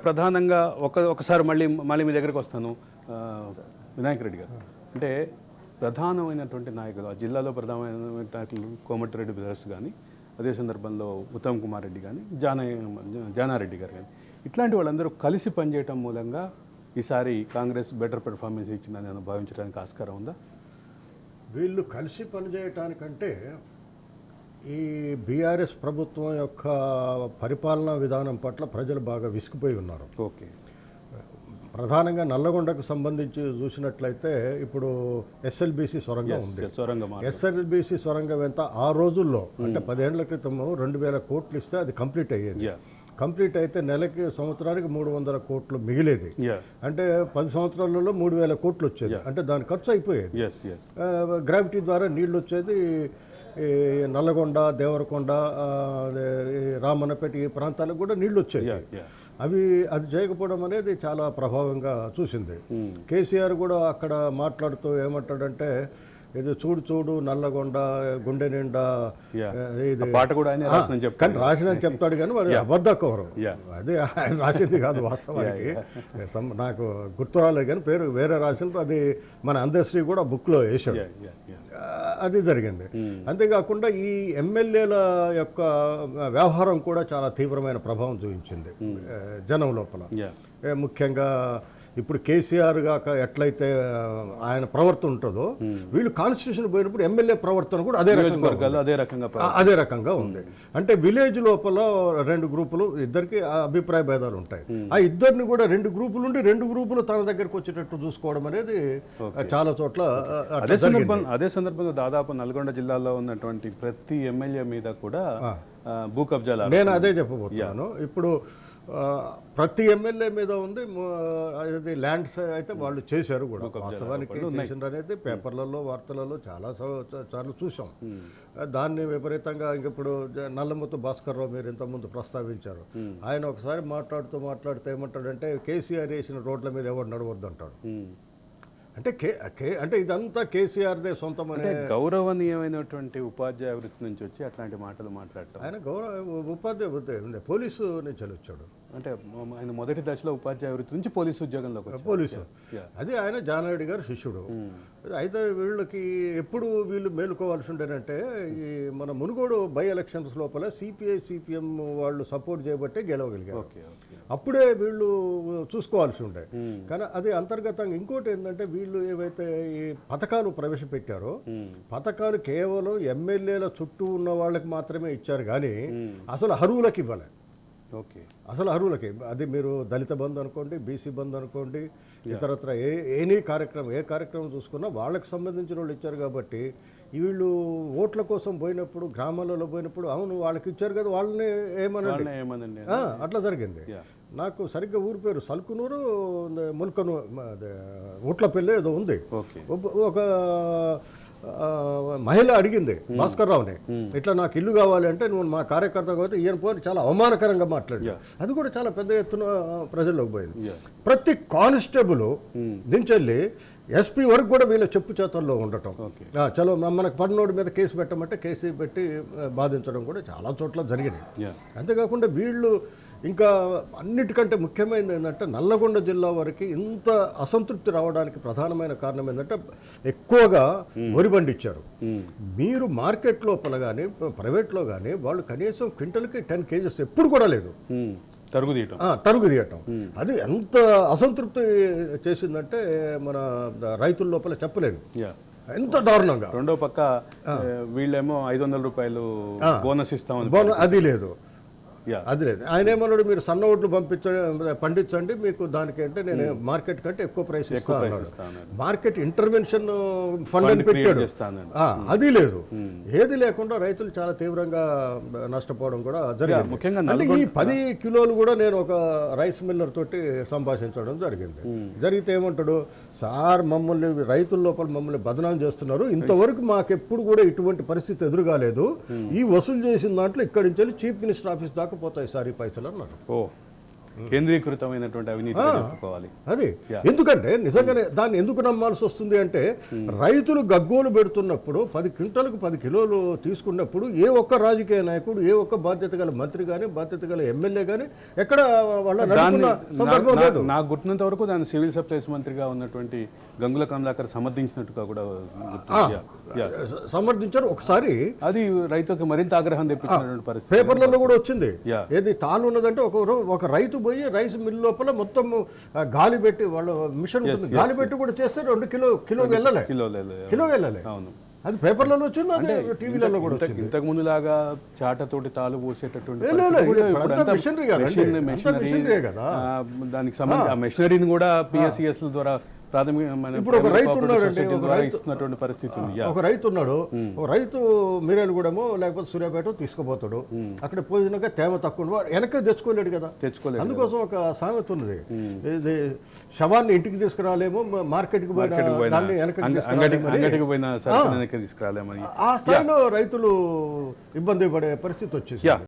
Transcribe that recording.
ప్రధానంగా ఒకసారి మళ్ళీ మీ దగ్గరికి వస్తాను. వినాయక్ రెడ్డి గారు, అంటే ప్రధానమైనటువంటి నాయకులు, ఆ జిల్లాలో ప్రధానమైన నాయకులు కోమటిరెడ్డి బ్రదర్స్ కానీ, అదే సందర్భంలో ఉత్తమ్ కుమార్ రెడ్డి కానీ, జానారెడ్డి గారు కానీ, ఇట్లాంటి వాళ్ళందరూ కలిసి పనిచేయటం మూలంగా ఈసారి కాంగ్రెస్ బెటర్ పెర్ఫార్మెన్స్ ఇచ్చిందని నేను భావించడానికి ఆస్కారం ఉందా? వీళ్ళు కలిసి పనిచేయటానికంటే ఈ బీఆర్ఎస్ ప్రభుత్వం యొక్క పరిపాలనా విధానం పట్ల ప్రజలు బాగా విసిగిపోయి ఉన్నారు. ఓకే, ప్రధానంగా నల్లగొండకు సంబంధించి చూసినట్లయితే ఇప్పుడు ఎస్ఎల్బీసీ సొరంగం ఉంది. ఎస్ఎల్బీసీ సొరంగం ఎంత ఆ రోజుల్లో అంటే 10 ఏళ్ల క్రితం 2000 కోట్లు ఇస్తే అది కంప్లీట్ అయ్యేది. కంప్లీట్ అయితే నెలకి సంవత్సరానికి 300 కోట్లు మిగిలేది. అంటే 10 సంవత్సరాలలో 3000 కోట్లు వచ్చేది. అంటే దాని ఖర్చు అయిపోయేది. గ్రావిటీ ద్వారా నీళ్ళు వచ్చేది. నల్లగొండ, దేవరకొండ, రామన్నపేట ఈ ప్రాంతాలకు కూడా నీళ్లు వచ్చాయి. అది చేయకపోవడం అనేది చాలా ప్రభావంగా చూసింది. కేసీఆర్ కూడా అక్కడ మాట్లాడుతూ ఏమంటాడంటే, ఇది చూడు నల్లగొండ గుండె నిండా కానీ రాసిన చెప్తాడు కానీ వాడు అబద్ధకవరం. అదే ఆయన రాసింది కాదు వాస్తవానికి. నాకు గుర్తు రాలేదు కానీ పేరు వేరే రాసిన, అది మన అందశ్రీ కూడా బుక్లో వేశాడు. అది జరిగింది. అంతేకాకుండా ఈ ఎమ్మెల్యేల యొక్క వ్యవహారం కూడా చాలా తీవ్రమైన ప్రభావం చూపించింది జనం లోపల. ముఖ్యంగా ఇప్పుడు కేసీఆర్ గాక ఎట్లయితే ఆయన ప్రవర్తన ఉంటుందో, వీళ్ళు కాన్స్టిట్యూషన్ పోయినప్పుడు ఎమ్మెల్యే ప్రవర్తన కూడా అదే రకంగా ఉంది. అంటే విలేజ్ లోపల 2 గ్రూపులు, ఇద్దరికి అభిప్రాయ భేదాలు ఉంటాయి. ఆ ఇద్దరిని కూడా 2 గ్రూపులు ఉండి 2 గ్రూపులు తన దగ్గరకు వచ్చేటట్టు చూసుకోవడం అనేది చాలా చోట్ల. అదే సందర్భంగా దాదాపు నల్గొండ జిల్లాలో ఉన్నటువంటి ప్రతి ఎమ్మెల్యే మీద కూడా భూ కబ్జాలు, నేను అదే చెప్పబోతున్నాను. ఇప్పుడు ప్రతి ఎమ్మెల్యే మీద ఉంది. అది ల్యాండ్స్ అయితే వాళ్ళు చేశారు కూడా, వాస్తవానికి చేసిండ్రు అనేది పేపర్లలో వార్తలలో చాలా సార్లు చూసాం. దాన్ని విపరీతంగా ఇప్పుడు నల్లముత్తు భాస్కర్ రావు మీరు ఇంతకుముందు ప్రస్తావించారు. ఆయన ఒకసారి మాట్లాడుతూ ఏమంటాడంటే, కేసీఆర్ వేసిన రోడ్ల మీద ఎవరు నడవద్దు అంటాడు. అంటే ఇదంతా కేసీఆర్దే సొంతం అనే గౌరవనీయమైనటువంటి ఉపాధ్యాయ వృత్తి నుంచి వచ్చి అట్లాంటి మాటలు మాట్లాడటం. ఆయన ఉపాధ్యాయ వృత్తి పోలీసు నుంచి వచ్చాడు. అంటే ఆయన మొదటి దశలో ఉపాధ్యాయ వృత్తి నుంచి పోలీసు ఉద్యోగంలోకి పోలీసు. అది ఆయన జానారెడ్డి గారు శిష్యుడు. అయితే వీళ్ళకి ఎప్పుడు వీళ్ళు మేలుకోవాల్సి ఉండేనంటే, ఈ మన మునుగోడు బై ఎలక్షన్స్ లోపల సిపిఐ సిపిఎం వాళ్ళు సపోర్ట్ చేయబట్టే గెలవగలిగారు. అప్పుడే వీళ్ళు చూసుకోవాల్సి ఉండే. కానీ అది అంతర్గతంగా ఇంకోటి ఏంటంటే, వీళ్ళు ఏవైతే ఈ పథకాలు ప్రవేశపెట్టారో, పథకాలు కేవలం ఎమ్మెల్యేల చుట్టూ ఉన్న వాళ్ళకి మాత్రమే ఇచ్చారు కానీ అసలు అర్హులకు ఇవ్వాలి. అసలు అర్హులకి అది మీరు దళిత బంధు అనుకోండి, బీసీ బంధు అనుకోండి, ఇతరత్ర ఏ కార్యక్రమం చూసుకున్నా వాళ్ళకి సంబంధించిన వాళ్ళు ఇచ్చారు. కాబట్టి వీళ్ళు ఓట్ల కోసం పోయినప్పుడు, గ్రామాలలో పోయినప్పుడు, అవును వాళ్ళకి ఇచ్చారు కదా వాళ్ళని ఏమనండి అట్లా జరిగింది. నాకు సరిగ్గా ఊరి పేరు సల్కునూరు ముల్కను ఊట్లపల్లి ఏదో ఉంది. ఒక మహిళ అడిగింది భాస్కర్ రావుని, ఇట్లా నాకు ఇల్లు కావాలి అంటే, నువ్వు మా కార్యకర్త కాబట్టి ఈయన పోయి చాలా అవమానకరంగా మాట్లాడి, అది కూడా చాలా పెద్ద ఎత్తున ప్రజల్లోకి పోయింది. ప్రతి కానిస్టేబుల్ దించెళ్ళి ఎస్పీ వరకు కూడా వీళ్ళ చెప్పు చేతల్లో ఉండటం. చలో మనకు పడినోడి మీద కేసు పెట్టమంటే కేసు పెట్టి బాధించడం కూడా చాలా చోట్ల జరిగినాయి. అంతేకాకుండా వీళ్ళు ఇంకా అన్నిటికంటే ముఖ్యమైనది ఏంటంటే, నల్లగొండ జిల్లా వరకు ఇంత అసంతృప్తి రావడానికి ప్రధానమైన కారణం ఏంటంటే, ఎక్కువగా వరి పండించారు. మీరు మార్కెట్ లోపల కానీ ప్రైవేట్లో కానీ వాళ్ళు కనీసం క్వింటల్కి 10 కేజెస్ ఎప్పుడు కూడా లేదు తరుగు తీయటం. అది ఎంత అసంతృప్తి చేసిందంటే మన రైతుల లోపల చెప్పలేదు, ఎంత దారుణంగా. రెండో పక్క వీళ్ళేమో 500 రూపాయలు బోనస్ ఇస్తామని, అది లేదు. ఆయన ఏమన్నాడు, మీరు సన్న ఓట్లు పండించండి, మీకు దానికి అంటే నేను మార్కెట్ కంటే ఎక్కువ ప్రైస్ ఇస్తాను. మార్కెట్ ఇంటర్వెన్షన్ ఫండ్ అని పెట్టాడు, అది లేదు. ఏది లేకుండా రైతులు చాలా తీవ్రంగా నష్టపోవడం కూడా జరిగింది. ముఖ్యంగా ఈ 10 కిలోలు కూడా నేను ఒక రైస్ మిల్లర్ తోటి సంభాషించడం జరిగింది. జరిగితే ఏమంటాడు, సార్ మమ్మల్ని రైతుల లోపల మమ్మల్ని బదనాం చేస్తున్నారు, ఇంతవరకు మాకెప్పుడు కూడా ఇటువంటి పరిస్థితి ఎదురుగాలేదు, ఈ వసూలు చేసిన దాంట్లో ఇక్కడి నుంచి చీఫ్ మినిస్టర్ ఆఫీస్ దాకా పోతాయి సార్ ఈ పైసలు అన్నారు. కేంద్రీకృతమైనటువంటి అవినీతి చెప్పుకోవాలి. అది ఎందుకంటే నిజంగానే దాన్ని ఎందుకు నమ్మాల్సి వస్తుంది అంటే రైతులు గగ్గోలు పెడుతున్నప్పుడు 10 క్వింటాలకు 10 కిలోలు తీసుకున్నప్పుడు ఏ ఒక్క రాజకీయ నాయకుడు, ఏ ఒక్క బాధ్యత గల మంత్రి కానీ, బాధ్యత గల ఎమ్మెల్యే కానీ ఎక్కడ వాళ్ళ నడుపుకున్న సందర్భం లేదు. నాకు గుర్తున్నంత వరకు దాన్ని సివిల్ సప్లైస్ మంత్రిగా ఉన్నటువంటి గంగుల కమలాకర్ సమర్థించినట్టుగా కూడా సమర్థించారు. ఒకసారి అది రైతుకి మరింత ఆగ్రహం తెప్పించినటువంటి పరిస్థితి పేపర్లలో కూడా వచ్చింది. ఏది తాను ఉన్నదంటే ఒక రైతు పోయి రైస్ మిల్ లోపల మొత్తం గాలి పెట్టి వాళ్ళ మిషన్ ఉంటుంది, గాలి పెట్టి కూడా చేస్తే 2 కిలో వెళ్ళలే. అవును, అది పేపర్లలో వచ్చింది, అదే టీవీలలో కూడా వచ్చింది. ఇంతకు ముందు లాగా చాటతోటి తాలు పోసేటటువంటి మిషనరీ కదా. దానికి సంబంధించి ఆ మెషినరీని కూడా పిఎస్సిఎస్ ద్వారా ఇప్పుడు ఒక రైతు ఉన్నాడండి, ఇస్తున్నటువంటి పరిస్థితి ఉంది. ఒక రైతు ఉన్నాడు, ఒక రైతు మీరేలుగూడెమో లేకపోతే సూర్యాపేట తీసుకుపోతాడు, అక్కడ పోయినాక తేమ తక్కువ వెనక్కి తెచ్చుకోలేడు కదా. అందుకోసం ఒక సామెత ఉన్నది, ఇది శవాన్ని ఇంటికి తీసుకురాలేమో మార్కెట్కి పోయిన దాన్ని అంగడికి పోయిన తీసుకురాలేమని ఆ స్థాయిలో రైతులు ఇబ్బంది పడే పరిస్థితి వచ్చేసి.